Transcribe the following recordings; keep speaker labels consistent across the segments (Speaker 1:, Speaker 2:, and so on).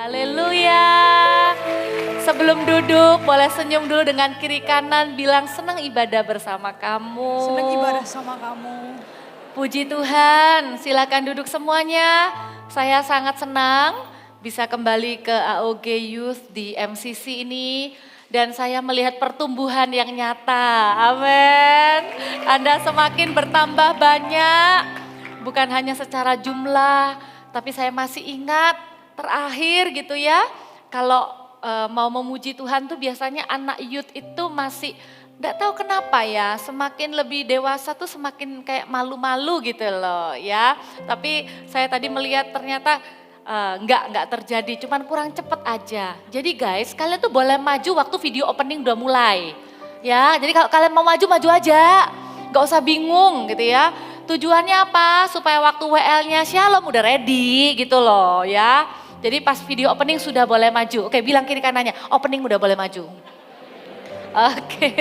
Speaker 1: Haleluya. Sebelum duduk boleh senyum dulu dengan kiri kanan, bilang senang ibadah bersama kamu.
Speaker 2: Senang ibadah sama kamu.
Speaker 1: Puji Tuhan, silakan duduk semuanya. Saya sangat senang bisa kembali ke AOG Youth di MCC ini. Dan saya melihat pertumbuhan yang nyata, amin. Anda semakin bertambah banyak, bukan hanya secara jumlah, tapi saya masih ingat terakhir gitu ya, kalau mau memuji Tuhan tuh biasanya anak youth itu masih enggak tahu kenapa ya, semakin lebih dewasa tuh semakin kayak malu-malu gitu loh ya. Tapi saya tadi melihat ternyata enggak terjadi, cuman kurang cepet aja. Jadi guys, kalian tuh boleh maju waktu video opening udah mulai. Ya, jadi kalau kalian mau maju, maju aja. Gak usah bingung gitu ya. Tujuannya apa? Supaya waktu WL-nya Shalom udah ready gitu loh ya. Jadi pas video opening sudah boleh maju. Oke, bilang kiri kanannya, opening udah boleh maju. Oke.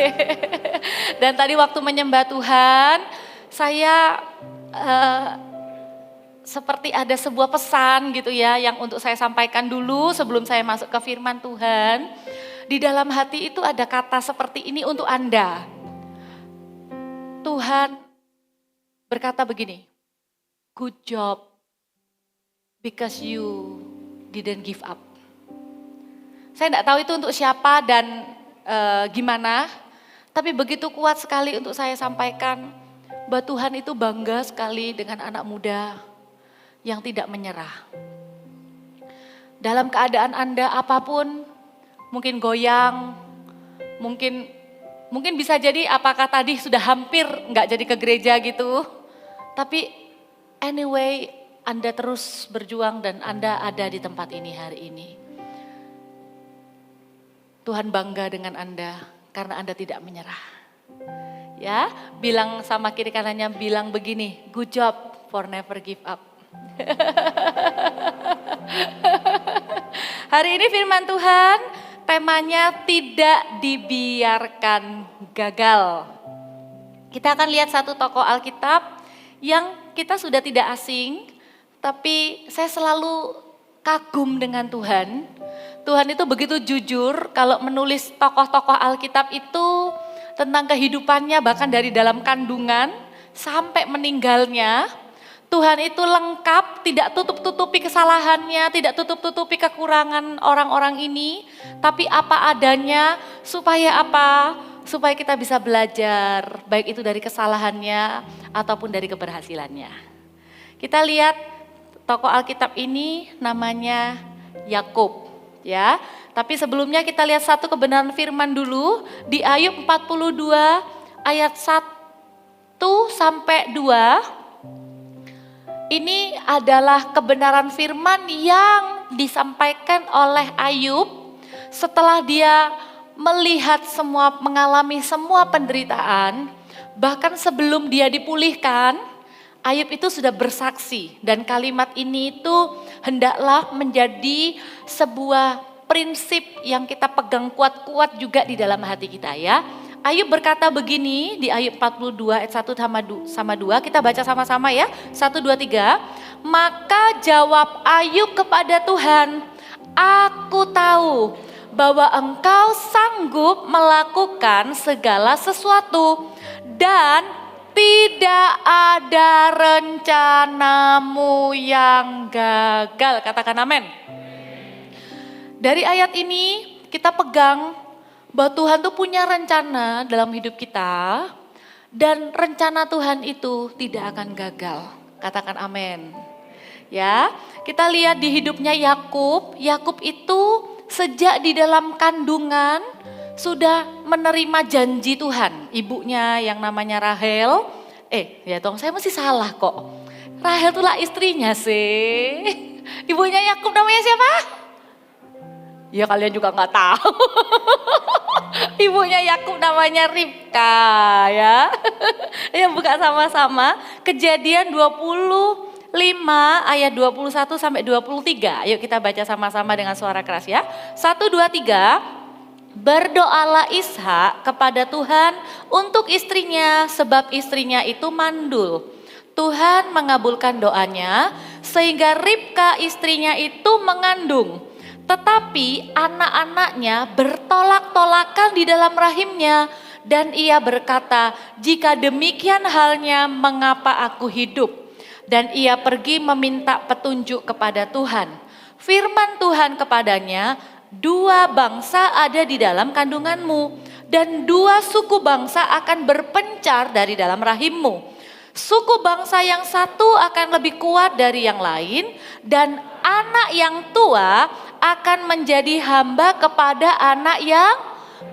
Speaker 1: Dan tadi waktu menyembah Tuhan, saya seperti ada sebuah pesan gitu ya yang untuk saya sampaikan dulu sebelum saya masuk ke firman Tuhan. Di dalam hati itu ada kata seperti ini untuk Anda. Tuhan berkata begini, good job because you didn't give up. Saya enggak tahu itu untuk siapa dan gimana, tapi begitu kuat sekali untuk saya sampaikan bahwa Tuhan itu bangga sekali dengan anak muda yang tidak menyerah. Dalam keadaan Anda apapun, mungkin goyang, mungkin bisa jadi apakah tadi sudah hampir nggak jadi ke gereja gitu. Tapi anyway, Anda terus berjuang dan Anda ada di tempat ini hari ini. Tuhan bangga dengan Anda karena Anda tidak menyerah. Ya, bilang sama kiri kanannya, bilang begini, good job for never give up. Hari ini firman Tuhan temanya tidak dibiarkan gagal. Kita akan lihat satu tokoh Alkitab yang kita sudah tidak asing, tapi saya selalu kagum dengan Tuhan. Tuhan itu begitu jujur kalau menulis tokoh-tokoh Alkitab itu tentang kehidupannya, bahkan dari dalam kandungan sampai meninggalnya. Tuhan itu lengkap, tidak tutup-tutupi kesalahannya, tidak tutup-tutupi kekurangan orang-orang ini. Tapi apa adanya, supaya apa? Supaya kita bisa belajar, baik itu dari kesalahannya ataupun dari keberhasilannya. Kita lihat tokoh Alkitab ini namanya Yakub, ya. Tapi sebelumnya kita lihat satu kebenaran firman dulu di Ayub 42 ayat 1 sampai 2. Ini adalah kebenaran firman yang disampaikan oleh Ayub setelah dia melihat semua, mengalami semua penderitaan. Bahkan sebelum dia dipulihkan, Ayub itu sudah bersaksi. Dan kalimat ini itu hendaklah menjadi sebuah prinsip yang kita pegang kuat-kuat juga di dalam hati kita ya. Ayub berkata begini di Ayub 42 ayat 1 sama 2, kita baca sama-sama ya, 1, 2, 3. Maka jawab Ayub kepada Tuhan, aku tahu bahwa engkau sanggup melakukan segala sesuatu dan tidak ada rencanamu yang gagal. Katakan amin. Dari ayat ini kita pegang bahwa Tuhan tuh punya rencana dalam hidup kita dan rencana Tuhan itu tidak akan gagal. Katakan amin. Ya, kita lihat di hidupnya Yakub. Yakub itu sejak di dalam kandungan sudah menerima janji Tuhan. Ibunya yang namanya Rahel. Ya dong, saya masih salah kok. Rahel itulah istrinya sih. Ibunya Yakub namanya siapa? Ya kalian juga nggak tahu. Ibunya Yakub namanya Ribka ya. Ya buka sama-sama Kejadian 25 ayat 21 sampai 23. Ayo kita baca sama-sama dengan suara keras ya. 1, 2, 3. Berdoalah Ishak kepada Tuhan untuk istrinya sebab istrinya itu mandul. Tuhan mengabulkan doanya sehingga Ribka istrinya itu mengandung. Tetapi anak-anaknya bertolak-tolakan di dalam rahimnya. Dan ia berkata, jika demikian halnya mengapa aku hidup? Dan ia pergi meminta petunjuk kepada Tuhan. Firman Tuhan kepadanya, 2 bangsa ada di dalam kandunganmu, dan 2 suku bangsa akan berpencar dari dalam rahimmu. Suku bangsa yang satu akan lebih kuat dari yang lain, dan anak yang tua akan menjadi hamba kepada anak yang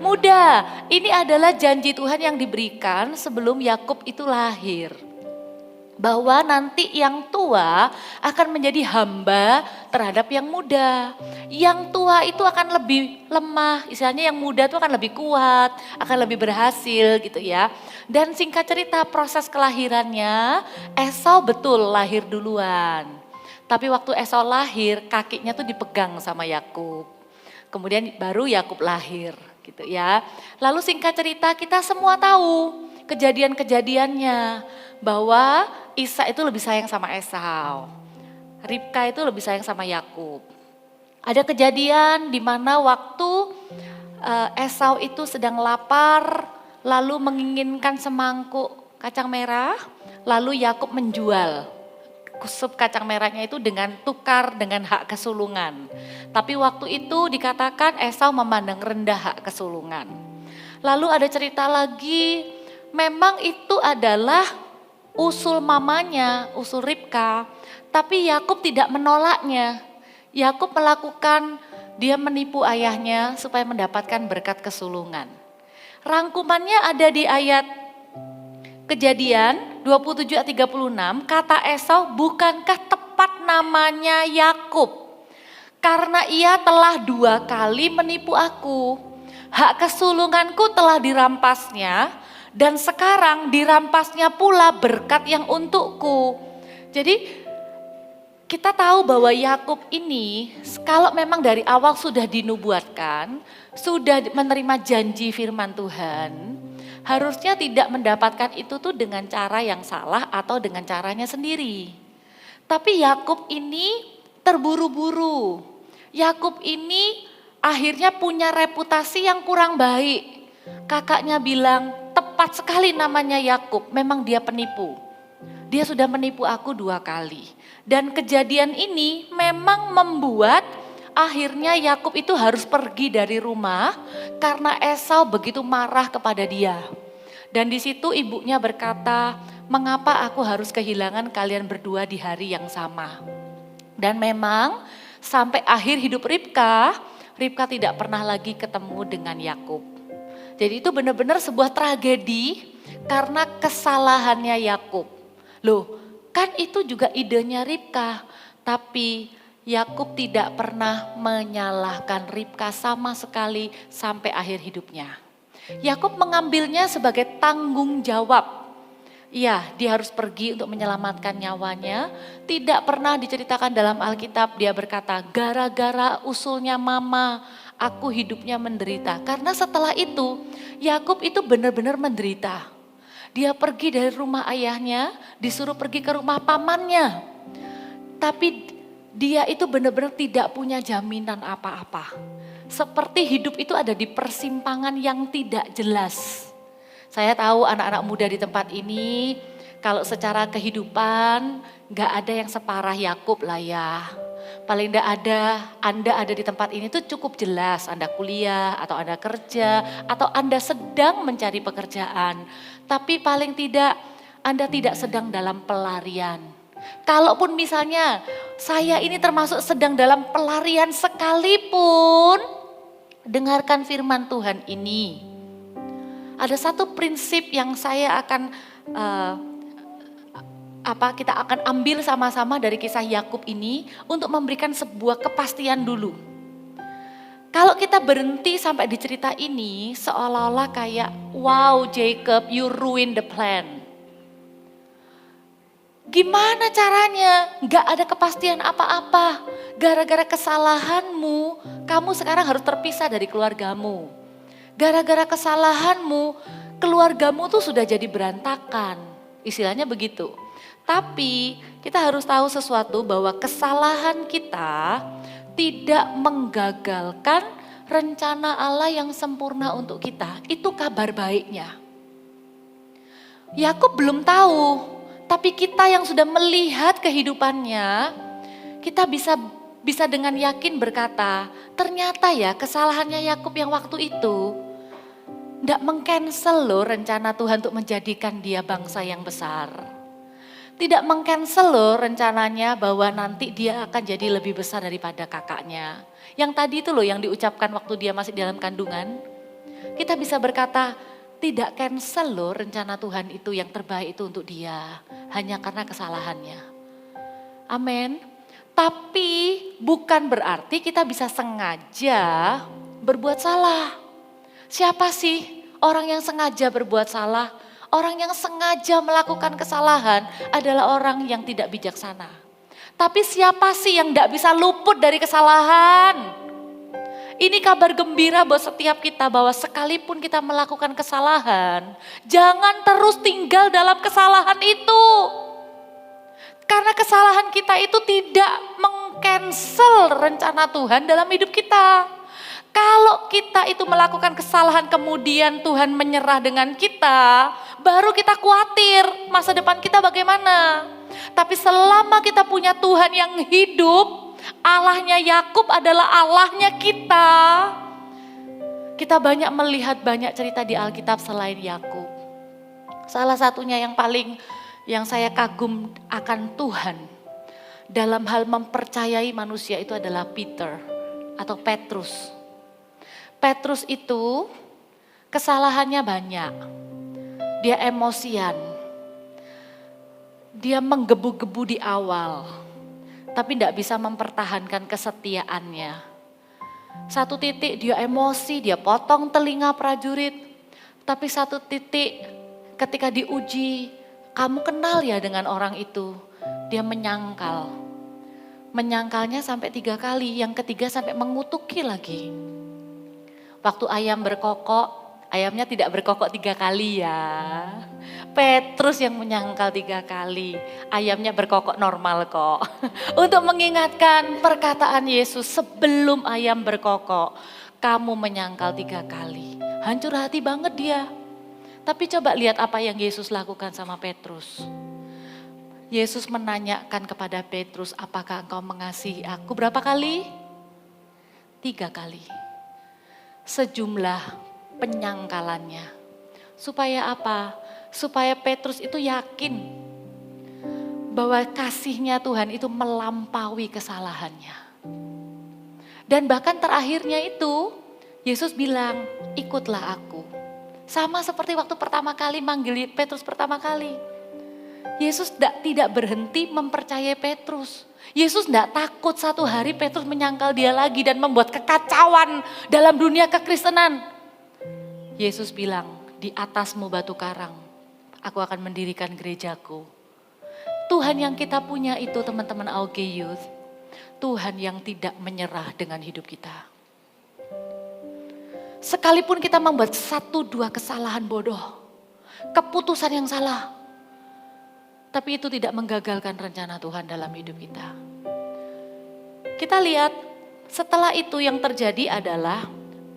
Speaker 1: muda. Ini adalah janji Tuhan yang diberikan sebelum Yakub itu lahir. Bahwa nanti yang tua akan menjadi hamba terhadap yang muda. Yang tua itu akan lebih lemah, istilahnya yang muda itu akan lebih kuat, akan lebih berhasil gitu ya. Dan singkat cerita proses kelahirannya, Esau betul lahir duluan. Tapi waktu Esau lahir kakinya tuh dipegang sama Yakub. Kemudian baru Yakub lahir gitu ya. Lalu singkat cerita kita semua tahu kejadian-kejadiannya. Bahwa Ishak itu lebih sayang sama Esau. Ribka itu lebih sayang sama Yakub. Ada kejadian di mana waktu Esau itu sedang lapar, lalu menginginkan semangkuk kacang merah, lalu Yakub menjual sup kacang merahnya itu dengan tukar dengan hak kesulungan. Tapi waktu itu dikatakan Esau memandang rendah hak kesulungan. Lalu ada cerita lagi, memang itu adalah usul mamanya, usul Ribka, tapi Yakub tidak menolaknya. Yakub melakukan, dia menipu ayahnya supaya mendapatkan berkat kesulungan. Rangkumannya ada di ayat Kejadian 27 ayat 36, kata Esau, bukankah tepat namanya Yakub? Karena ia telah 2 kali menipu aku. Hak kesulunganku telah dirampasnya, dan sekarang dirampasnya pula berkat yang untukku. Jadi kita tahu bahwa Yakub ini kalau memang dari awal sudah dinubuatkan, sudah menerima janji firman Tuhan, harusnya tidak mendapatkan itu tuh dengan cara yang salah atau dengan caranya sendiri. Tapi Yakub ini terburu-buru. Yakub ini akhirnya punya reputasi yang kurang baik. Kakaknya bilang, tepat sekali namanya Yakub, memang dia penipu. Dia sudah menipu aku 2 kali. Dan kejadian ini memang membuat akhirnya Yakub itu harus pergi dari rumah karena Esau begitu marah kepada dia. Dan di situ ibunya berkata, mengapa aku harus kehilangan kalian berdua di hari yang sama? Dan memang sampai akhir hidup Ribka tidak pernah lagi ketemu dengan Yakub. Jadi itu benar-benar sebuah tragedi karena kesalahannya Yakub. Loh, kan itu juga idenya Ribka, tapi Yakub tidak pernah menyalahkan Ribka sama sekali sampai akhir hidupnya. Yakub mengambilnya sebagai tanggung jawab. Iya, dia harus pergi untuk menyelamatkan nyawanya. Tidak pernah diceritakan dalam Alkitab dia berkata, gara-gara usulnya mama, aku hidupnya menderita. Karena setelah itu, Yakub itu benar-benar menderita. Dia pergi dari rumah ayahnya, disuruh pergi ke rumah pamannya. Tapi dia itu benar-benar tidak punya jaminan apa-apa. Seperti hidup itu ada di persimpangan yang tidak jelas. Saya tahu anak-anak muda di tempat ini, kalau secara kehidupan gak ada yang separah Yakub lah ya. Paling tidak Anda ada di tempat ini tuh cukup jelas. Anda kuliah atau Anda kerja atau Anda sedang mencari pekerjaan. Tapi paling tidak Anda tidak sedang dalam pelarian. Kalaupun misalnya saya ini termasuk sedang dalam pelarian sekalipun, dengarkan firman Tuhan ini. Ada satu prinsip yang saya akan kita akan ambil sama-sama dari kisah Yakub ini untuk memberikan sebuah kepastian dulu. Kalau kita berhenti sampai di cerita ini seolah-olah kayak wow Jacob you ruin the plan. Gimana caranya? Gak ada kepastian apa-apa. Gara-gara kesalahanmu kamu sekarang harus terpisah dari keluargamu. Gara-gara kesalahanmu keluargamu tuh sudah jadi berantakan. Istilahnya begitu. Tapi kita harus tahu sesuatu bahwa kesalahan kita tidak menggagalkan rencana Allah yang sempurna untuk kita. Itu kabar baiknya. Yakub belum tahu, tapi kita yang sudah melihat kehidupannya, kita bisa dengan yakin berkata, ternyata ya kesalahannya Yakub yang waktu itu tidak meng-cancel loh rencana Tuhan untuk menjadikan dia bangsa yang besar. Tidak meng-cancel loh rencananya bahwa nanti dia akan jadi lebih besar daripada kakaknya. Yang tadi itu loh yang diucapkan waktu dia masih dalam kandungan. Kita bisa berkata, tidak cancel loh rencana Tuhan itu yang terbaik itu untuk dia. Hanya karena kesalahannya. Amin. Tapi bukan berarti kita bisa sengaja berbuat salah. Siapa sih orang yang sengaja berbuat salah? Orang yang sengaja melakukan kesalahan adalah orang yang tidak bijaksana. Tapi siapa sih yang tidak bisa luput dari kesalahan? Ini kabar gembira buat setiap kita bahwa sekalipun kita melakukan kesalahan, jangan terus tinggal dalam kesalahan itu. Karena kesalahan kita itu tidak meng-cancel rencana Tuhan dalam hidup kita. Kalau kita itu melakukan kesalahan kemudian Tuhan menyerah dengan kita, baru kita khawatir masa depan kita bagaimana. Tapi selama kita punya Tuhan yang hidup, Allahnya Yakub adalah Allahnya kita. Kita banyak melihat banyak cerita di Alkitab selain Yakub. Salah satunya yang saya kagum akan Tuhan dalam hal mempercayai manusia itu adalah Peter atau Petrus. Petrus itu kesalahannya banyak. Dia emosian. Dia menggebu-gebu di awal. Tapi tidak bisa mempertahankan kesetiaannya. Satu titik dia emosi, dia potong telinga prajurit. Tapi satu titik ketika diuji, kamu kenal ya dengan orang itu. Dia menyangkal. Menyangkalnya sampai 3 kali, yang ketiga sampai mengutuki lagi. Waktu ayam berkokok, ayamnya tidak berkokok 3 kali ya. Petrus yang menyangkal 3 kali, ayamnya berkokok normal kok. Untuk mengingatkan perkataan Yesus sebelum ayam berkokok, kamu menyangkal 3 kali. Hancur hati banget dia. Tapi coba lihat apa yang Yesus lakukan sama Petrus. Yesus menanyakan kepada Petrus, apakah engkau mengasihi aku? Berapa kali? 3 kali. Sejumlah penyangkalannya. Supaya apa? Supaya Petrus itu yakin bahwa kasihnya Tuhan itu melampaui kesalahannya. Dan bahkan terakhirnya itu Yesus bilang, ikutlah aku. Sama seperti waktu pertama kali manggil Petrus pertama kali. Yesus tidak berhenti mempercayai Petrus. Yesus tidak takut satu hari Petrus menyangkal dia lagi dan membuat kekacauan dalam dunia kekristenan. Yesus bilang, di atasmu batu karang, aku akan mendirikan gerejaku. Tuhan yang kita punya itu teman-teman AUG Youth, Tuhan yang tidak menyerah dengan hidup kita. Sekalipun kita membuat 1-2 kesalahan bodoh, keputusan yang salah, tapi itu tidak menggagalkan rencana Tuhan dalam hidup kita. Kita lihat setelah itu yang terjadi adalah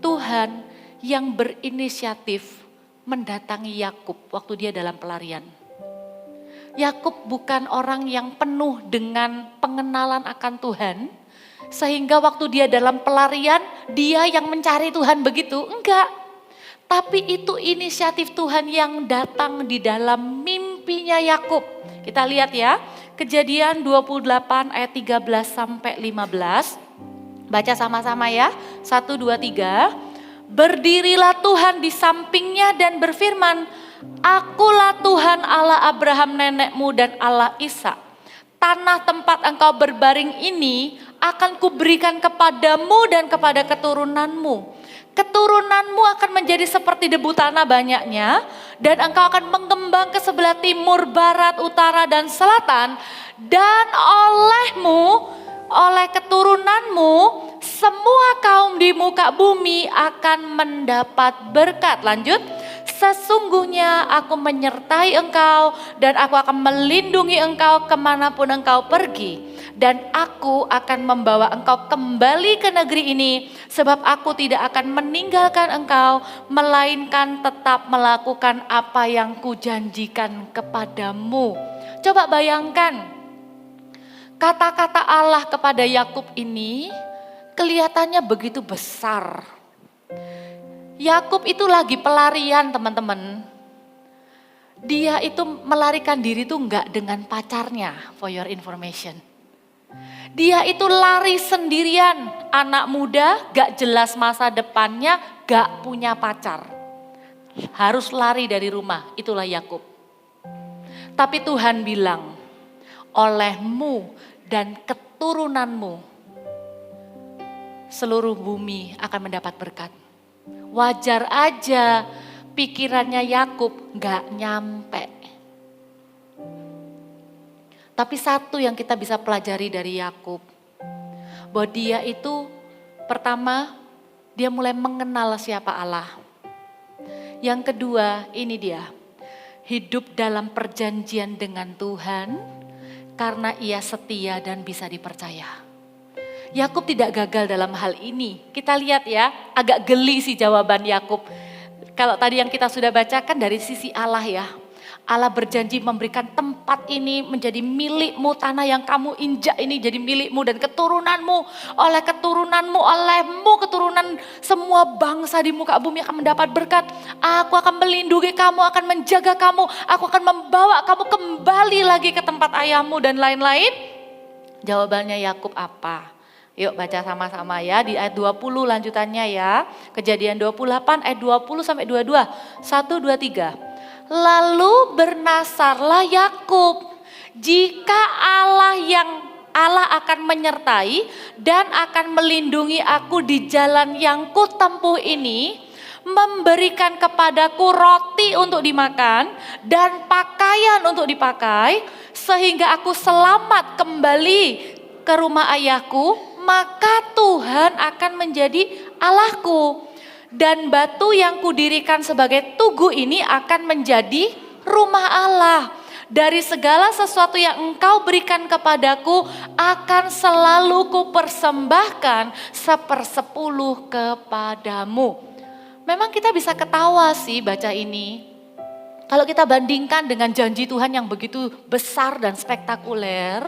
Speaker 1: Tuhan yang berinisiatif mendatangi Yakub waktu dia dalam pelarian. Yakub bukan orang yang penuh dengan pengenalan akan Tuhan, sehingga waktu dia dalam pelarian dia yang mencari Tuhan begitu. Enggak. Tapi itu inisiatif Tuhan yang datang di dalam mimpinya Yakub. Kita lihat ya, Kejadian 28 ayat 13 sampai 15. Baca sama-sama ya. 1, 2, 3. Berdirilah Tuhan di sampingnya dan berfirman, akulah Tuhan Allah Abraham nenekmu dan Allah Ishak. Tanah tempat engkau berbaring ini akan kuberikan kepadamu dan kepada keturunanmu. Keturunanmu akan menjadi seperti debu tanah banyaknya, dan engkau akan mengembang ke sebelah timur, barat, utara, dan selatan. Dan oleh keturunanmu, semua kaum di muka bumi akan mendapat berkat. Lanjut. Sesungguhnya aku menyertai engkau dan aku akan melindungi engkau kemanapun engkau pergi. Dan aku akan membawa engkau kembali ke negeri ini, sebab aku tidak akan meninggalkan engkau, melainkan tetap melakukan apa yang kujanjikan kepadamu. Coba bayangkan, kata-kata Allah kepada Yakub ini kelihatannya begitu besar. Yakub itu lagi pelarian, teman-teman. Dia itu melarikan diri tuh enggak dengan pacarnya, for your information. Dia itu lari sendirian, anak muda, gak jelas masa depannya, gak punya pacar. Harus lari dari rumah, itulah Yakub. Tapi Tuhan bilang, olehmu dan keturunanmu, seluruh bumi akan mendapat berkat. Wajar aja pikirannya Yakub gak nyampe. Tapi satu yang kita bisa pelajari dari Yakub, bahwa dia itu pertama dia mulai mengenal siapa Allah. Yang kedua ini dia, hidup dalam perjanjian dengan Tuhan karena ia setia dan bisa dipercaya. Yakub tidak gagal dalam hal ini. Kita lihat ya, agak geli sih jawaban Yakub. Kalau tadi yang kita sudah bacakan dari sisi Allah ya. Allah berjanji memberikan tempat ini menjadi milikmu, tanah yang kamu injak ini jadi milikmu dan keturunanmu. Oleh keturunanmu, olehmu keturunan semua bangsa di muka bumi akan mendapat berkat. Aku akan melindungi kamu, akan menjaga kamu. Aku akan membawa kamu kembali lagi ke tempat ayahmu dan lain-lain. Jawabannya Yakub apa? Yuk baca sama-sama ya di ayat 20 lanjutannya ya. Kejadian 28 ayat 20 sampai 22. 1, 2, 3. Lalu bernasarlah Yakub, jika Allah akan menyertai dan akan melindungi aku di jalan yang kutempuh ini, memberikan kepadaku roti untuk dimakan dan pakaian untuk dipakai, sehingga aku selamat kembali ke rumah ayahku, maka Tuhan akan menjadi Allahku. Dan batu yang kudirikan sebagai tugu ini akan menjadi rumah Allah. Dari segala sesuatu yang engkau berikan kepadaku akan selalu kupersembahkan 1/10 kepadamu. Memang kita bisa ketawa sih baca ini. Kalau kita bandingkan dengan janji Tuhan yang begitu besar dan spektakuler,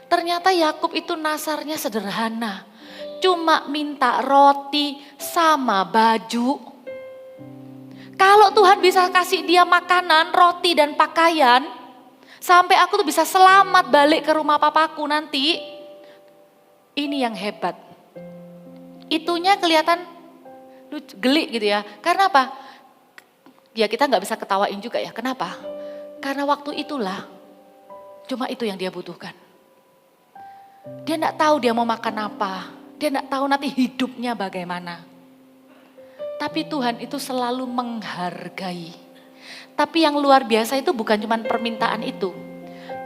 Speaker 1: ternyata Yakub itu nasarnya sederhana. Cuma minta roti sama baju. Kalau Tuhan bisa kasih dia makanan, roti dan pakaian, sampai aku tuh bisa selamat balik ke rumah papaku nanti. Ini yang hebat. Itunya kelihatan geli gitu ya. Karena apa? Ya kita gak bisa ketawain juga ya. Kenapa? Karena waktu itulah cuma itu yang dia butuhkan. Dia gak tahu dia mau makan apa. Dia gak tahu nanti hidupnya bagaimana. Tapi Tuhan itu selalu menghargai. Tapi yang luar biasa itu bukan cuma permintaan itu.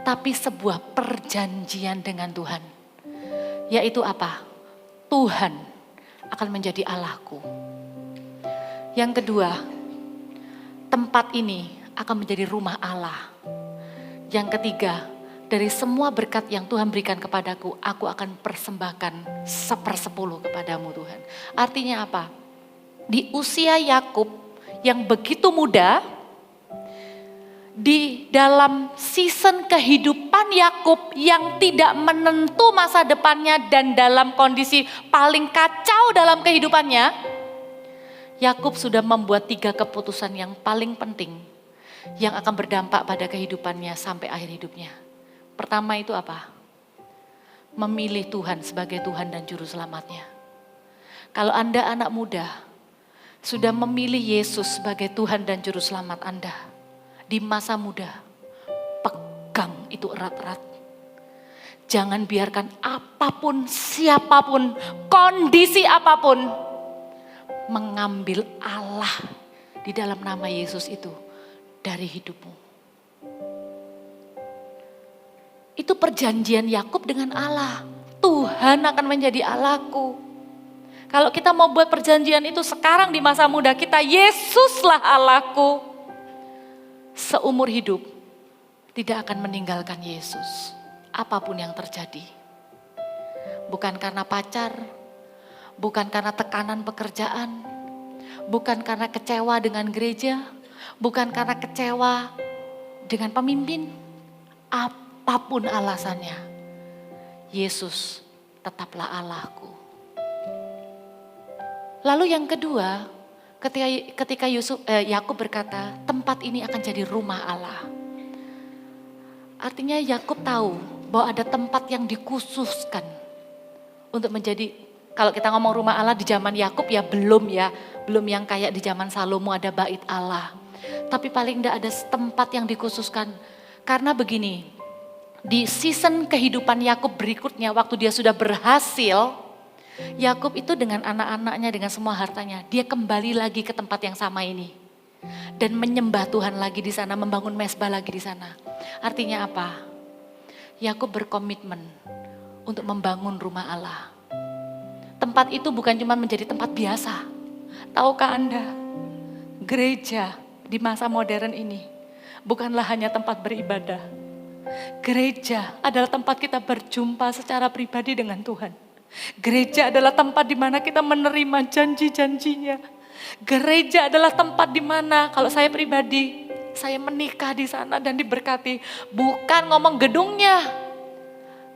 Speaker 1: Tapi sebuah perjanjian dengan Tuhan. Yaitu apa? Tuhan akan menjadi Allahku. Yang kedua, tempat ini akan menjadi rumah Allah. Yang ketiga, dari semua berkat yang Tuhan berikan kepadaku, aku akan persembahkan 1/10 kepadamu Tuhan. Artinya apa? Di usia Yakub yang begitu muda, di dalam season kehidupan Yakub yang tidak menentu masa depannya dan dalam kondisi paling kacau dalam kehidupannya, Yakub sudah membuat 3 keputusan yang paling penting yang akan berdampak pada kehidupannya sampai akhir hidupnya. Pertama itu apa? Memilih Tuhan sebagai Tuhan dan Juru Selamatnya. Kalau Anda anak muda, sudah memilih Yesus sebagai Tuhan dan Juru Selamat Anda. Di masa muda, pegang itu erat-erat. Jangan biarkan apapun, siapapun, kondisi apapun, mengambil Allah di dalam nama Yesus itu dari hidupmu. Itu perjanjian Yakub dengan Allah. Tuhan akan menjadi Allahku. Kalau kita mau buat perjanjian itu sekarang di masa muda kita, Yesuslah Allahku. Seumur hidup tidak akan meninggalkan Yesus. Apapun yang terjadi. bukan karena pacar, bukan karena tekanan pekerjaan, bukan karena kecewa dengan gereja, bukan karena kecewa dengan pemimpin. Apapun alasannya, Yesus tetaplah Allahku. Lalu yang kedua, ketika Yakub berkata, tempat ini akan jadi rumah Allah. Artinya Yakub tahu bahwa ada tempat yang dikhususkan untuk menjadi, kalau kita ngomong rumah Allah di zaman Yakub ya, belum yang kayak di zaman Salomo ada bait Allah. Tapi paling tidak ada tempat yang dikhususkan. Karena begini, di season kehidupan Yakub berikutnya waktu dia sudah berhasil, Yakub itu dengan anak-anaknya, dengan semua hartanya, dia kembali lagi ke tempat yang sama ini. Dan menyembah Tuhan lagi di sana, membangun mezbah lagi di sana. Artinya apa? Yakub berkomitmen untuk membangun rumah Allah. Tempat itu bukan cuma menjadi tempat biasa. Tahukah Anda, gereja di masa modern ini bukanlah hanya tempat beribadah. Gereja adalah tempat kita berjumpa secara pribadi dengan Tuhan. Gereja adalah tempat di mana kita menerima janji-janjinya. Gereja adalah tempat di mana kalau saya pribadi, saya menikah di sana dan diberkati. Bukan ngomong gedungnya,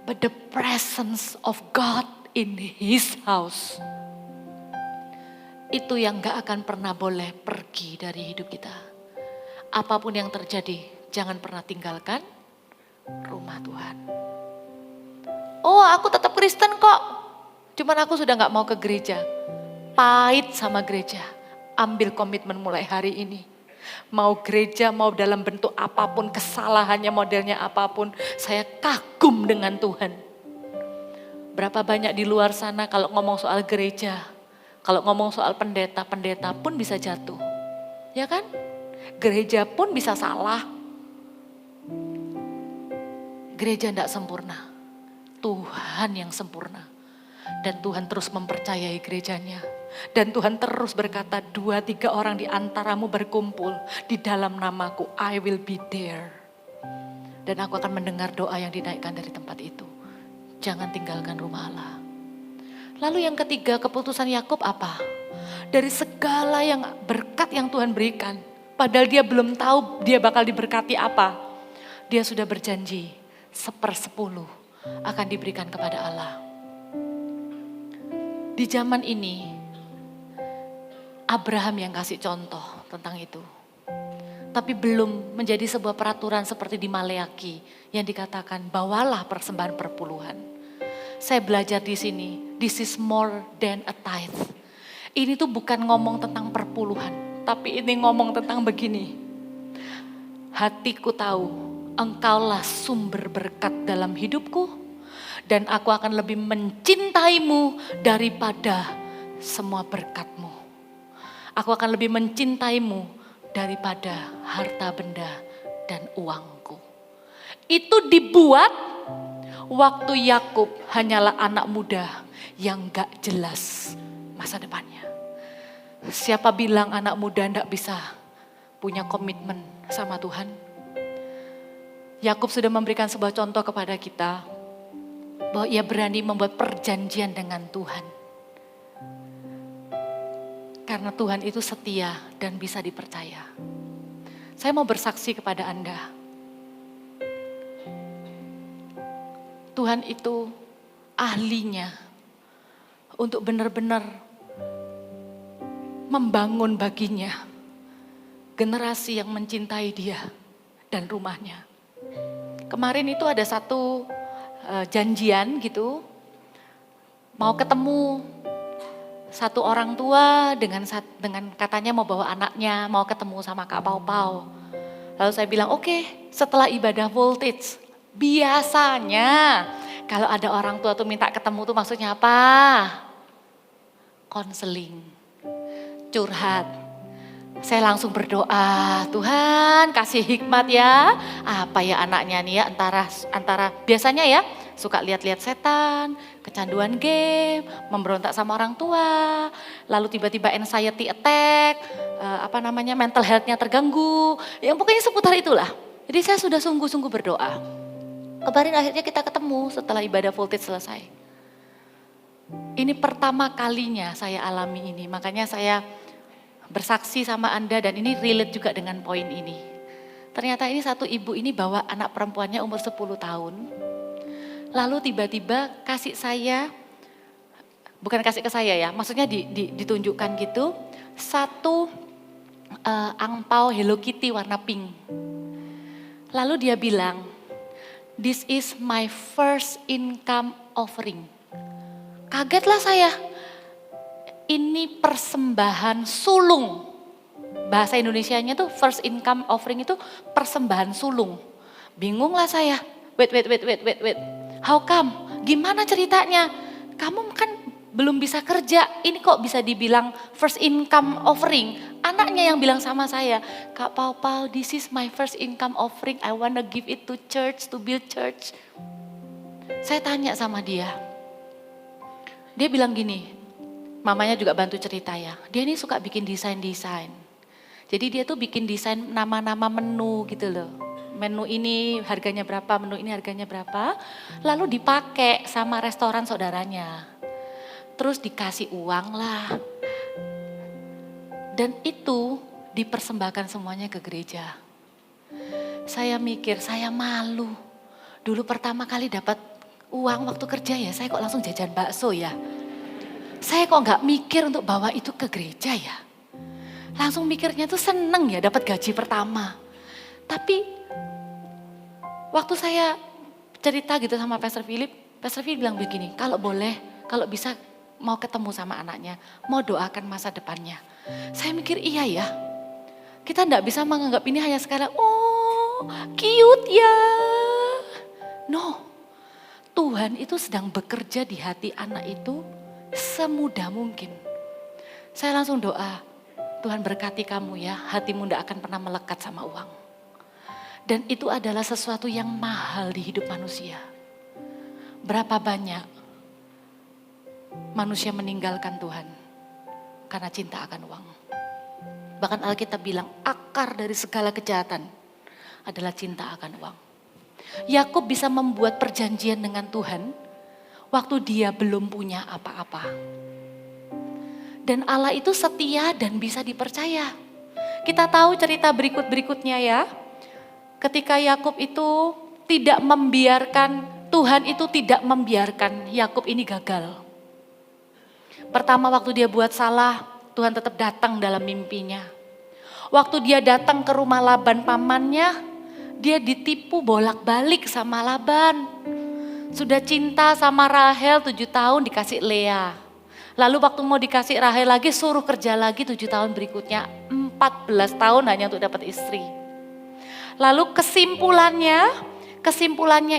Speaker 1: but the presence of God in His house. Itu yang gak akan pernah boleh pergi dari hidup kita. Apapun yang terjadi, jangan pernah tinggalkan rumah Tuhan. Oh, aku tetap Kristen kok. Cuman aku sudah gak mau ke gereja. Pahit sama gereja. Ambil komitmen mulai hari ini. Mau gereja, mau dalam bentuk apapun, kesalahannya modelnya apapun, saya kagum dengan Tuhan. Berapa banyak di luar sana kalau ngomong soal gereja, kalau ngomong soal pendeta, pendeta pun bisa jatuh. Ya kan? Gereja pun bisa salah. Gereja tidak sempurna. Tuhan yang sempurna. Dan Tuhan terus mempercayai gerejanya. Dan Tuhan terus berkata, 2-3 orang di antaramu berkumpul di dalam namaku, I will be there. Dan aku akan mendengar doa yang dinaikkan dari tempat itu. Jangan tinggalkan rumah Allah. Lalu yang ketiga, keputusan Yakub apa? Dari segala yang berkat yang Tuhan berikan, padahal dia belum tahu dia bakal diberkati apa. Dia sudah berjanji 1/10 akan diberikan kepada Allah. Di zaman ini, Abraham yang kasih contoh tentang itu. Tapi belum menjadi sebuah peraturan seperti di Maleaki yang dikatakan bawalah persembahan perpuluhan. Saya belajar di sini, this is more than a tithe. Ini tuh bukan ngomong tentang perpuluhan, tapi ini ngomong tentang begini. Hatiku tahu engkaulah sumber berkat dalam hidupku. Dan aku akan lebih mencintaimu daripada semua berkatmu. Aku akan lebih mencintaimu daripada harta benda dan uangku. Itu dibuat waktu Yakub hanyalah anak muda yang gak jelas masa depannya. Siapa bilang anak muda gak bisa punya komitmen sama Tuhan? Yakub sudah memberikan sebuah contoh kepada kita. Bahwa ia berani membuat perjanjian dengan Tuhan. Karena Tuhan itu setia dan bisa dipercaya. Saya mau bersaksi kepada Anda. Tuhan itu ahlinya untuk benar-benar membangun baginya generasi yang mencintai dia dan rumahnya. Kemarin itu ada satu janjian gitu, mau ketemu satu orang tua dengan katanya mau bawa anaknya, mau ketemu sama Kak Pau Pau. Lalu saya bilang oke, setelah ibadah voltage. Biasanya kalau ada orang tua tuh minta ketemu tuh maksudnya apa? Konseling, curhat. Saya langsung berdoa, Tuhan kasih hikmat ya. Apa ya anaknya nih ya, antara biasanya ya suka lihat-lihat setan, kecanduan game, memberontak sama orang tua, lalu tiba-tiba anxiety attack, mental health-nya terganggu. Yang pokoknya seputar itulah. Jadi saya sudah sungguh-sungguh berdoa. Kemarin akhirnya kita ketemu setelah ibadah voltage selesai. Ini pertama kalinya saya alami ini, makanya saya bersaksi sama Anda dan ini relate juga dengan poin ini. Ternyata ini satu ibu ini bawa anak perempuannya umur 10 tahun. Lalu tiba-tiba kasih saya, bukan kasih ke saya ya, maksudnya ditunjukkan gitu, satu angpau Hello Kitty warna pink. Lalu dia bilang, "This is my first income offering." Kagetlah saya, ini persembahan sulung. Bahasa Indonesianya tuh first income offering itu persembahan sulung. Bingunglah saya, wait. How come? Gimana ceritanya? Kamu kan belum bisa kerja, ini kok bisa dibilang first income offering? Anaknya yang bilang sama saya, "Kak Pau, this is my first income offering, I wanna give it to church, to build church." Saya tanya sama dia bilang gini, mamanya juga bantu cerita ya, dia ini suka bikin desain. Jadi dia tuh bikin desain nama-nama menu gitu loh. Menu ini harganya berapa, menu ini harganya berapa, lalu dipakai sama restoran saudaranya. Terus dikasih uang lah. Dan itu dipersembahkan semuanya ke gereja. Saya mikir, saya malu. Dulu pertama kali dapat uang waktu kerja ya, saya kok langsung jajan bakso ya. Saya kok nggak mikir untuk bawa itu ke gereja ya. Langsung mikirnya tuh seneng ya dapat gaji pertama. Tapi waktu saya cerita gitu sama Pastor Philip bilang begini, kalau boleh, kalau bisa mau ketemu sama anaknya, mau doakan masa depannya. Saya mikir iya ya, kita nggak bisa menganggap ini hanya sekarang, oh cute ya. No, Tuhan itu sedang bekerja di hati anak itu semudah mungkin. Saya langsung doa, Tuhan berkati kamu ya, hatimu tidak akan pernah melekat sama uang. Dan itu adalah sesuatu yang mahal di hidup manusia. Berapa banyak manusia meninggalkan Tuhan karena cinta akan uang. Bahkan Alkitab bilang akar dari segala kejahatan adalah cinta akan uang. Yakub bisa membuat perjanjian dengan Tuhan waktu dia belum punya apa-apa. Dan Allah itu setia dan bisa dipercaya. Kita tahu cerita berikut-berikutnya ya. Ketika Yakub itu tidak membiarkan, Tuhan itu tidak membiarkan Yakub ini gagal. Pertama waktu dia buat salah, Tuhan tetap datang dalam mimpinya. Waktu dia datang ke rumah Laban pamannya, dia ditipu bolak-balik sama Laban. Sudah cinta sama Rahel 7 tahun dikasih Lea. Lalu waktu mau dikasih Rahel lagi suruh kerja lagi 7 tahun berikutnya. 14 tahun hanya untuk dapat istri. Lalu kesimpulannya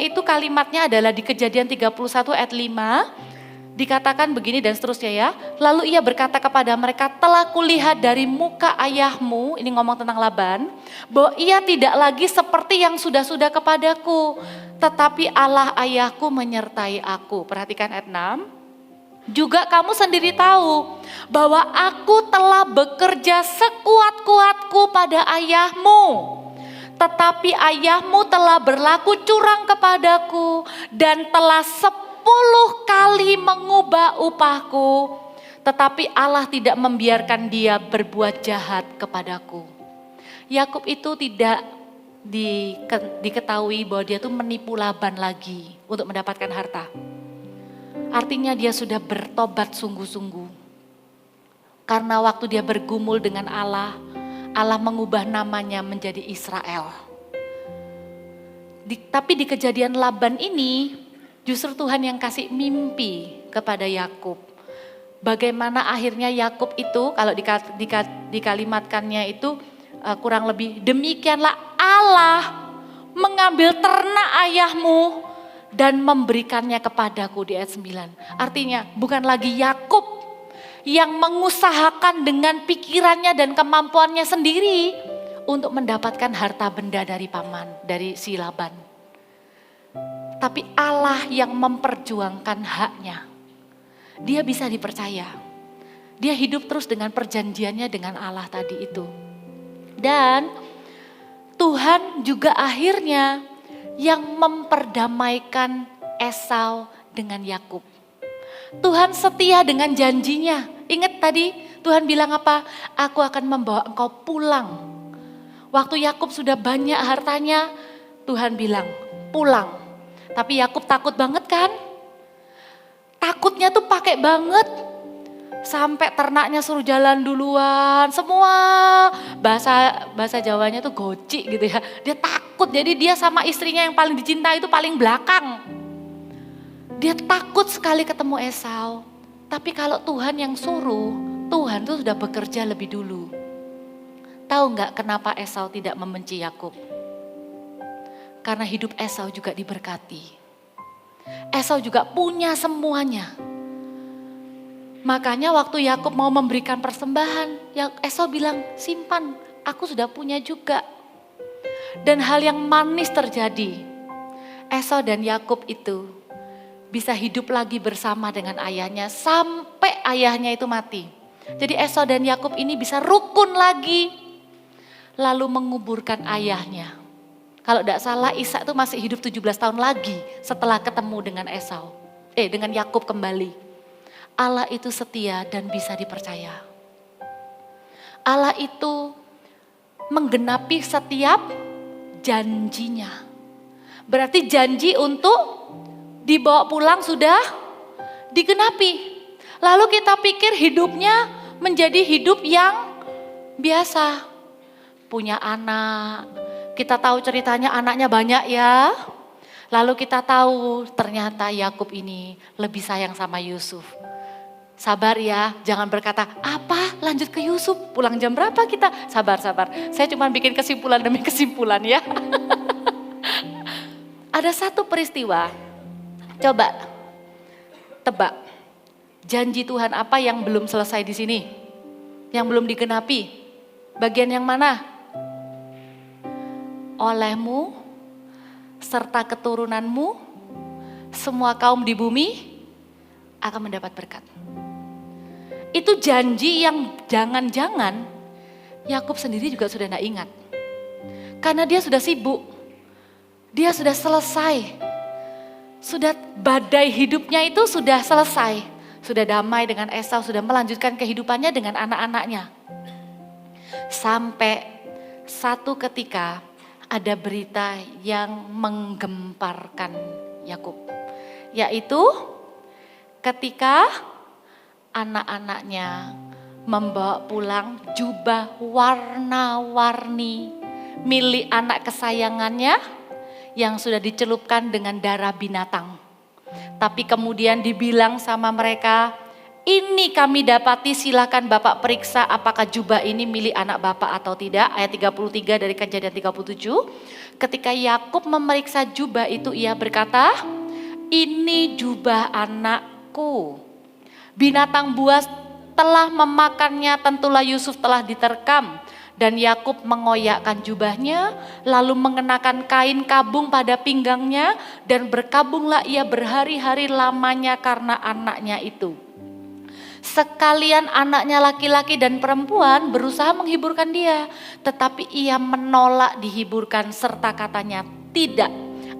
Speaker 1: itu kalimatnya adalah di Kejadian 31 ayat 5. Dikatakan begini dan seterusnya ya. Lalu ia berkata kepada mereka, telah kulihat dari muka ayahmu, ini ngomong tentang Laban, bahwa ia tidak lagi seperti yang sudah-sudah kepadaku. Tetapi Allah ayahku menyertai aku. Perhatikan ayat 6. Juga kamu sendiri tahu bahwa aku telah bekerja sekuat-kuatku pada ayahmu. Tetapi ayahmu telah berlaku curang kepadaku dan telah 10 kali mengubah upahku, tetapi Allah tidak membiarkan dia berbuat jahat kepadaku. Yakub itu tidak diketahui bahwa dia tuh menipu Laban lagi untuk mendapatkan harta. Artinya dia sudah bertobat sungguh-sungguh. Karena waktu dia bergumul dengan Allah, Allah mengubah namanya menjadi Israel. Tapi di kejadian Laban ini, justru Tuhan yang kasih mimpi kepada Yakub. Bagaimana akhirnya Yakub itu, kalau dikalimatkannya itu kurang lebih, demikianlah Allah mengambil ternak ayahmu dan memberikannya kepadaku di ayat 9. Artinya bukan lagi Yakub yang mengusahakan dengan pikirannya dan kemampuannya sendiri untuk mendapatkan harta benda dari paman, dari si Laban. Tapi Allah yang memperjuangkan haknya. Dia bisa dipercaya. Dia hidup terus dengan perjanjiannya dengan Allah tadi itu. Dan Tuhan juga akhirnya yang memperdamaikan Esau dengan Yakub. Tuhan setia dengan janjinya. Ingat tadi Tuhan bilang apa? Aku akan membawa engkau pulang. Waktu Yakub sudah banyak hartanya, Tuhan bilang pulang. Tapi Yakub takut banget kan? Takutnya tuh pakai banget. Sampai ternaknya suruh jalan duluan, semua bahasa Jawanya tuh goci gitu ya. Dia takut, jadi dia sama istrinya yang paling dicinta itu paling belakang. Dia takut sekali ketemu Esau. Tapi kalau Tuhan yang suruh, Tuhan tuh sudah bekerja lebih dulu. Tahu nggak kenapa Esau tidak membenci Yakub? Karena hidup Esau juga diberkati. Esau juga punya semuanya. Makanya waktu Yakub mau memberikan persembahan, Esau bilang, simpan, aku sudah punya juga. Dan hal yang manis terjadi. Esau dan Yakub itu bisa hidup lagi bersama dengan ayahnya sampai ayahnya itu mati. Jadi Esau dan Yakub ini bisa rukun lagi, lalu menguburkan ayahnya. Kalau tidak salah Ishak itu masih hidup 17 tahun lagi setelah ketemu dengan dengan Yakub kembali. Allah itu setia dan bisa dipercaya. Allah itu menggenapi setiap janjinya. Berarti janji untuk dibawa pulang sudah digenapi. Lalu kita pikir hidupnya menjadi hidup yang biasa. Punya anak, kita tahu ceritanya anaknya banyak ya. Lalu kita tahu ternyata Yakub ini lebih sayang sama Yusuf. Sabar ya, jangan berkata, apa lanjut ke Yusuf, pulang jam berapa kita? Sabar. Saya cuma bikin kesimpulan demi kesimpulan ya. Ada satu peristiwa, coba tebak. Janji Tuhan apa yang belum selesai di sini? Yang belum digenapi? Bagian yang mana? Olehmu, serta keturunanmu, semua kaum di bumi akan mendapat berkat. Itu janji yang jangan-jangan Yakub sendiri juga sudah tidak ingat. Karena dia sudah sibuk, dia sudah selesai. Sudah badai hidupnya itu sudah selesai. Sudah damai dengan Esau, sudah melanjutkan kehidupannya dengan anak-anaknya. Sampai satu ketika ada berita yang menggemparkan Yakub. Yaitu ketika anak-anaknya membawa pulang jubah warna-warni milik anak kesayangannya yang sudah dicelupkan dengan darah binatang. Tapi kemudian dibilang sama mereka, ini kami dapati, silakan Bapak periksa apakah jubah ini milik anak Bapak atau tidak. Ayat 33 dari Kejadian 37. Ketika Yakub memeriksa jubah itu, ia berkata, ini jubah anakku. Binatang buas telah memakannya, tentulah Yusuf telah diterkam. Dan Yakub mengoyakkan jubahnya, lalu mengenakan kain kabung pada pinggangnya, dan berkabunglah ia berhari-hari lamanya karena anaknya itu. Sekalian anaknya laki-laki dan perempuan berusaha menghiburkan dia, tetapi ia menolak dihiburkan serta katanya, tidak,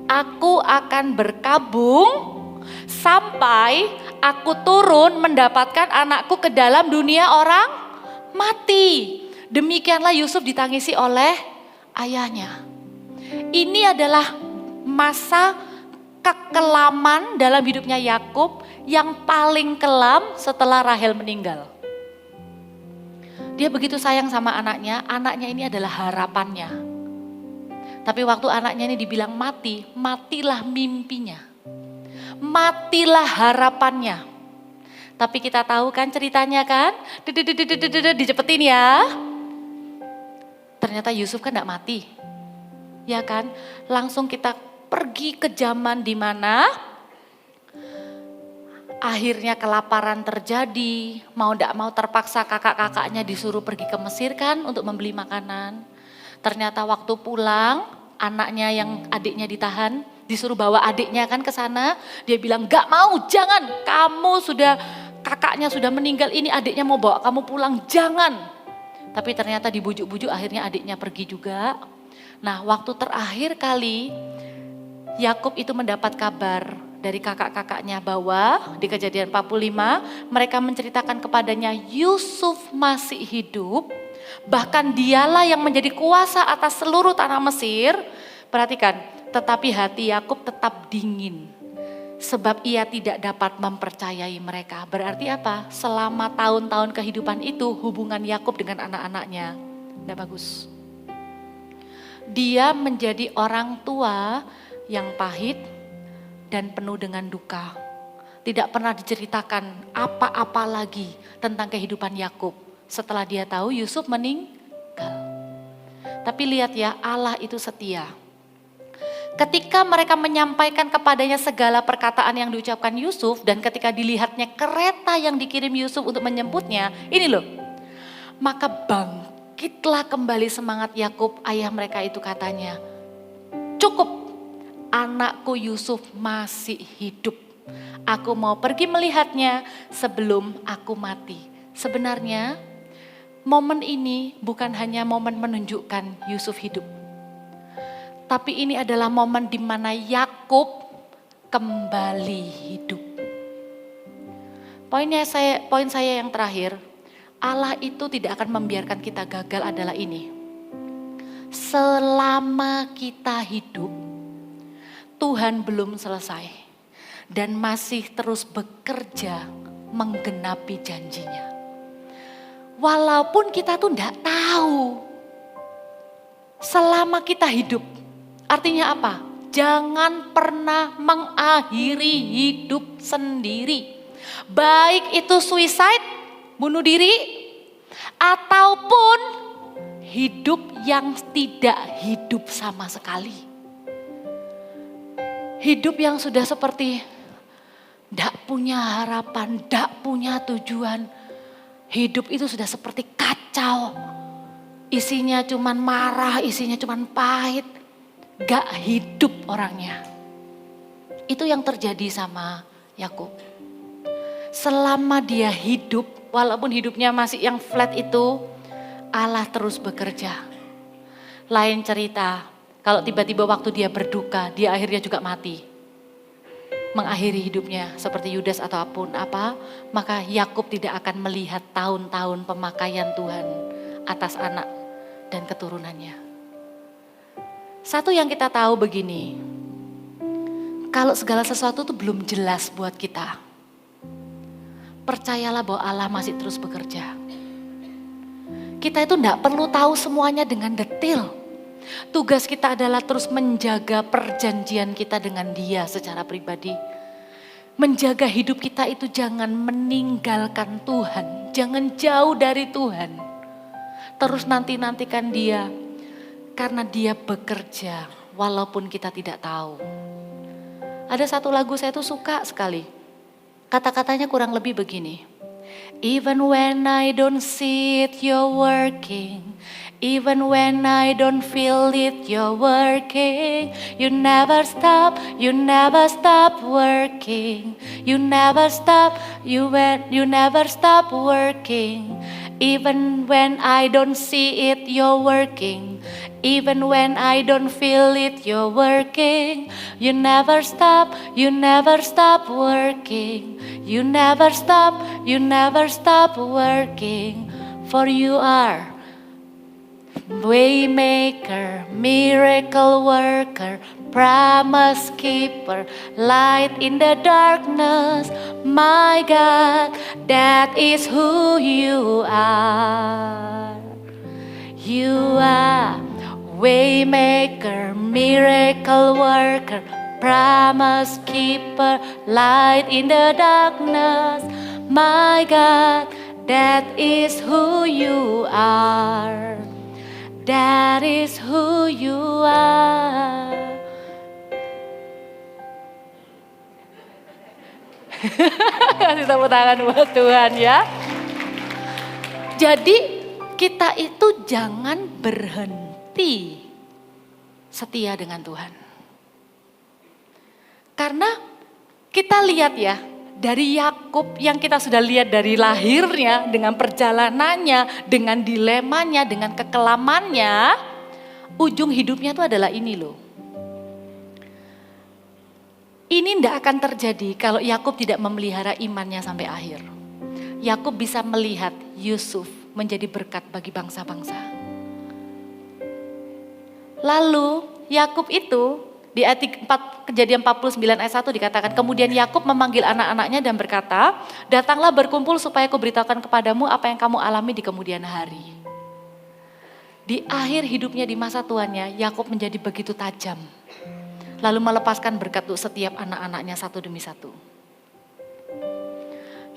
Speaker 1: aku akan berkabung sampai aku turun mendapatkan anakku ke dalam dunia orang mati. Demikianlah Yusuf ditangisi oleh ayahnya. Ini adalah masa kekelaman dalam hidupnya Yakub yang paling kelam setelah Rahel meninggal. Dia begitu sayang sama anaknya ini adalah harapannya. Tapi waktu anaknya ini dibilang mati, matilah mimpinya. Matilah harapannya. Tapi kita tahu kan ceritanya kan, dicepetin ya. Ternyata Yusuf kan tidak mati, ya kan? Langsung kita pergi ke zaman di mana akhirnya kelaparan terjadi, mau tidak mau terpaksa kakak-kakaknya disuruh pergi ke Mesir kan untuk membeli makanan. Ternyata waktu pulang, anaknya yang adiknya ditahan, disuruh bawa adiknya kan ke sana. Dia bilang, gak mau, jangan, kakaknya sudah meninggal, ini adiknya mau bawa kamu pulang, jangan. Tapi ternyata dibujuk-bujuk akhirnya adiknya pergi juga. Nah waktu terakhir kali Yakub itu mendapat kabar dari kakak-kakaknya bahwa di Kejadian 45 mereka menceritakan kepadanya Yusuf masih hidup, bahkan dialah yang menjadi kuasa atas seluruh tanah Mesir. Perhatikan, tetapi hati Yakub tetap dingin sebab ia tidak dapat mempercayai mereka. Berarti apa? Selama tahun-tahun kehidupan itu hubungan Yakub dengan anak-anaknya tidak bagus. Dia menjadi orang tua yang pahit dan penuh dengan duka. Tidak pernah diceritakan apa-apa lagi tentang kehidupan Yakub setelah dia tahu Yusuf meninggal. Tapi lihat ya, Allah itu setia. Ketika mereka menyampaikan kepadanya segala perkataan yang diucapkan Yusuf dan ketika dilihatnya kereta yang dikirim Yusuf untuk menjemputnya, ini loh. Maka bangkitlah kembali semangat Yakub, ayah mereka itu katanya, cukup, anakku Yusuf masih hidup. Aku mau pergi melihatnya sebelum aku mati. Sebenarnya momen ini bukan hanya momen menunjukkan Yusuf hidup. Tapi ini adalah momen di mana Yakub kembali hidup. Poin saya yang terakhir, Allah itu tidak akan membiarkan kita gagal adalah ini. Selama kita hidup, Tuhan belum selesai dan masih terus bekerja menggenapi janjinya. Walaupun kita tuh enggak tahu, selama kita hidup, artinya apa? Jangan pernah mengakhiri hidup sendiri. Baik itu suicide, bunuh diri, ataupun hidup yang tidak hidup sama sekali. Hidup yang sudah seperti tidak punya harapan, tidak punya tujuan. Hidup itu sudah seperti kacau. Isinya cuman marah, isinya cuman pahit. Gak hidup orangnya. Itu yang terjadi sama Yakub. Selama dia hidup, walaupun hidupnya masih yang flat itu, Allah terus bekerja. Lain cerita, kalau tiba-tiba waktu dia berduka, dia akhirnya juga mati. Mengakhiri hidupnya seperti Yudas atau apapun apa, maka Yakub tidak akan melihat tahun-tahun pemakaian Tuhan atas anak dan keturunannya. Satu yang kita tahu begini, kalau segala sesuatu itu belum jelas buat kita, percayalah bahwa Allah masih terus bekerja. Kita itu tidak perlu tahu semuanya dengan detail. Tugas kita adalah terus menjaga perjanjian kita dengan Dia secara pribadi. Menjaga hidup kita itu jangan meninggalkan Tuhan, jangan jauh dari Tuhan. Terus nanti-nantikan Dia, karena Dia bekerja walaupun kita tidak tahu. Ada satu lagu saya tuh suka sekali. Kata-katanya kurang lebih begini. Even when I don't see it, you're working. Even when I don't feel it, you're working. You never stop working. You never stop, you never stop working. Even when I don't see it, you're working. Even when I don't feel it, you're working. You never stop working. You never stop working. For you are Waymaker, miracle worker, promise keeper, light in the darkness. My God, that is who you are. You are Waymaker, miracle worker, promise keeper, light in the darkness. My God, that is who you are. That is who you are. Kasih tepuk tangan buat Tuhan ya. Jadi kita itu jangan berhenti setia dengan Tuhan. Karena kita lihat ya, dari Yakub yang kita sudah lihat dari lahirnya, dengan perjalanannya, dengan dilemanya, dengan kekelamannya, ujung hidupnya itu adalah ini loh. Ini tidak akan terjadi kalau Yakub tidak memelihara imannya sampai akhir. Yakub bisa melihat Yusuf menjadi berkat bagi bangsa-bangsa. Lalu Yakub itu di ayat Kejadian 49 ayat 1 dikatakan, kemudian Yakub memanggil anak-anaknya dan berkata, datanglah berkumpul supaya aku beritahukan kepadamu apa yang kamu alami di kemudian hari. Di akhir hidupnya di masa tuanya, Yakub menjadi begitu tajam. Lalu melepaskan berkat untuk setiap anak-anaknya satu demi satu.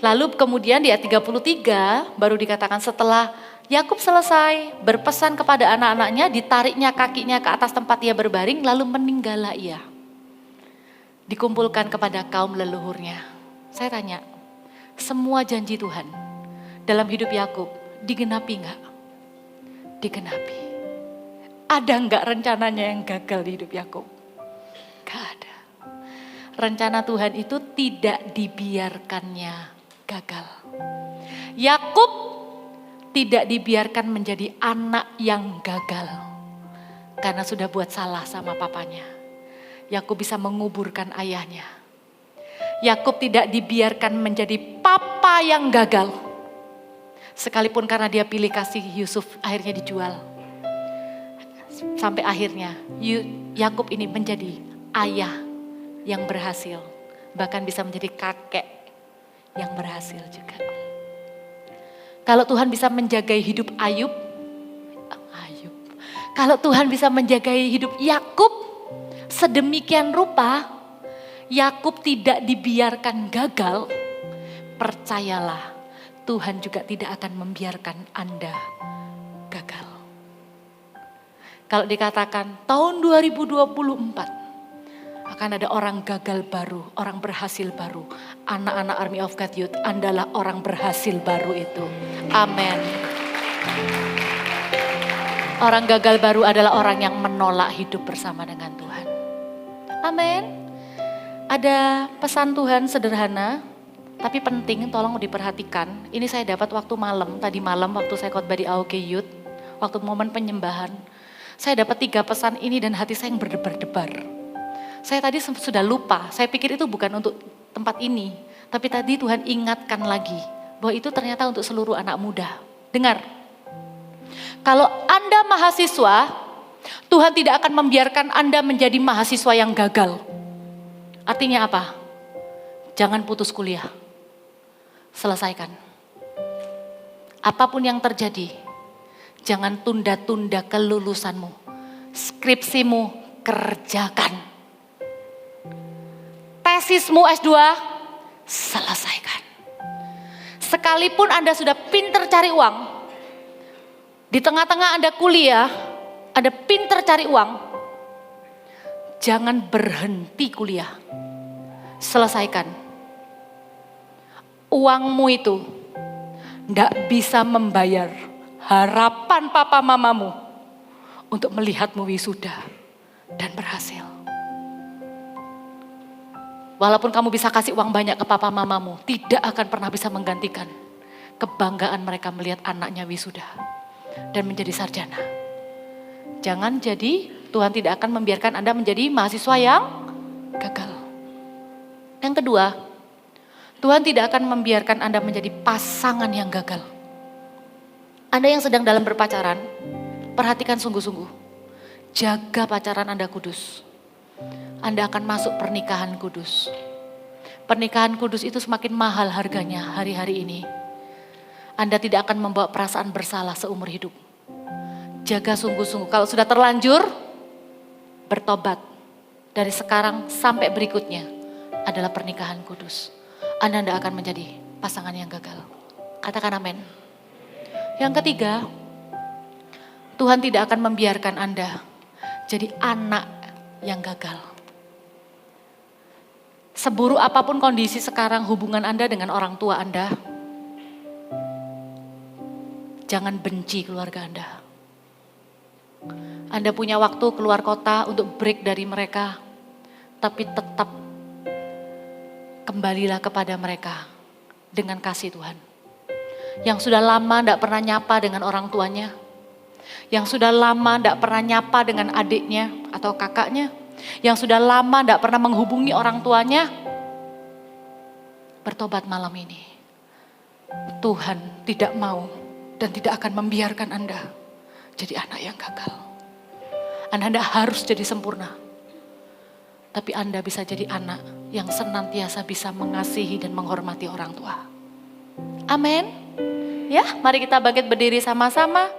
Speaker 1: Lalu kemudian di ayat 33 baru dikatakan setelah Yakub selesai berpesan kepada anak-anaknya, ditariknya kakinya ke atas tempat ia berbaring, lalu meninggallah ia. Dikumpulkan kepada kaum leluhurnya. Saya tanya, semua janji Tuhan dalam hidup Yakub digenapi enggak? Digenapi. Ada enggak rencananya yang gagal di hidup Yakub? Enggak ada. Rencana Tuhan itu tidak dibiarkannya gagal. Yakub tidak dibiarkan menjadi anak yang gagal. Karena sudah buat salah sama papanya. Yakub bisa menguburkan ayahnya. Yakub tidak dibiarkan menjadi papa yang gagal. Sekalipun karena dia pilih kasih Yusuf akhirnya dijual. Sampai akhirnya Yakub ini menjadi ayah yang berhasil. Bahkan bisa menjadi kakek yang berhasil juga. Kalau Tuhan bisa menjaga hidup Ayub. Kalau Tuhan bisa menjaga hidup Yakub sedemikian rupa, Yakub tidak dibiarkan gagal. Percayalah, Tuhan juga tidak akan membiarkan Anda gagal. Kalau dikatakan tahun 2024 akan ada orang gagal baru, orang berhasil baru. Anak-anak Army of God Youth, Andalah orang berhasil baru itu. Amin. Orang gagal baru adalah orang yang menolak hidup bersama dengan Tuhan. Amin. Ada pesan Tuhan sederhana, tapi penting, tolong diperhatikan. Ini saya dapat waktu malam, tadi malam waktu saya khotbah di AOG Youth, waktu momen penyembahan. Saya dapat 3 pesan ini dan hati saya yang berdebar-debar. Saya tadi sudah lupa, saya pikir itu bukan untuk tempat ini. Tapi tadi Tuhan ingatkan lagi, bahwa itu ternyata untuk seluruh anak muda. Dengar, kalau Anda mahasiswa, Tuhan tidak akan membiarkan Anda menjadi mahasiswa yang gagal. Artinya apa? Jangan putus kuliah. Selesaikan. Apapun yang terjadi, jangan tunda-tunda kelulusanmu. Skripsimu kerjakan. Tesismu S2, selesaikan. Sekalipun Anda sudah pinter cari uang, di tengah-tengah Anda kuliah, Anda pinter cari uang, jangan berhenti kuliah. Selesaikan. Uangmu itu tidak bisa membayar harapan papa mamamu untuk melihatmu wisuda dan berhasil. Walaupun kamu bisa kasih uang banyak ke papa mamamu, tidak akan pernah bisa menggantikan kebanggaan mereka melihat anaknya wisuda dan menjadi sarjana. Jangan jadi, Tuhan tidak akan membiarkan Anda menjadi mahasiswa yang gagal. Yang kedua, Tuhan tidak akan membiarkan Anda menjadi pasangan yang gagal. Anda yang sedang dalam berpacaran, perhatikan sungguh-sungguh. Jaga pacaran Anda kudus. Anda akan masuk pernikahan kudus. Pernikahan kudus itu semakin mahal harganya hari-hari ini. Anda tidak akan membawa perasaan bersalah seumur hidup. Jaga sungguh-sungguh. Kalau sudah terlanjur, bertobat. Dari sekarang sampai berikutnya adalah pernikahan kudus. Anda tidak akan menjadi pasangan yang gagal. Katakan amin. Yang ketiga, Tuhan tidak akan membiarkan Anda jadi anak yang gagal. Seburuk apapun kondisi sekarang hubungan Anda dengan orang tua Anda, jangan benci keluarga Anda. Anda punya waktu keluar kota untuk break dari mereka, tapi tetap kembalilah kepada mereka dengan kasih Tuhan. Yang sudah lama tidak pernah nyapa dengan orang tuanya, yang sudah lama tidak pernah nyapa dengan adiknya atau kakaknya, Yang sudah lama tidak pernah menghubungi orang tuanya, bertobat malam ini. Tuhan tidak mau dan tidak akan membiarkan Anda jadi anak yang gagal. Anda tidak harus jadi sempurna. Tapi Anda bisa jadi anak yang senantiasa bisa mengasihi dan menghormati orang tua. Amin. Ya, mari kita bangkit berdiri sama-sama.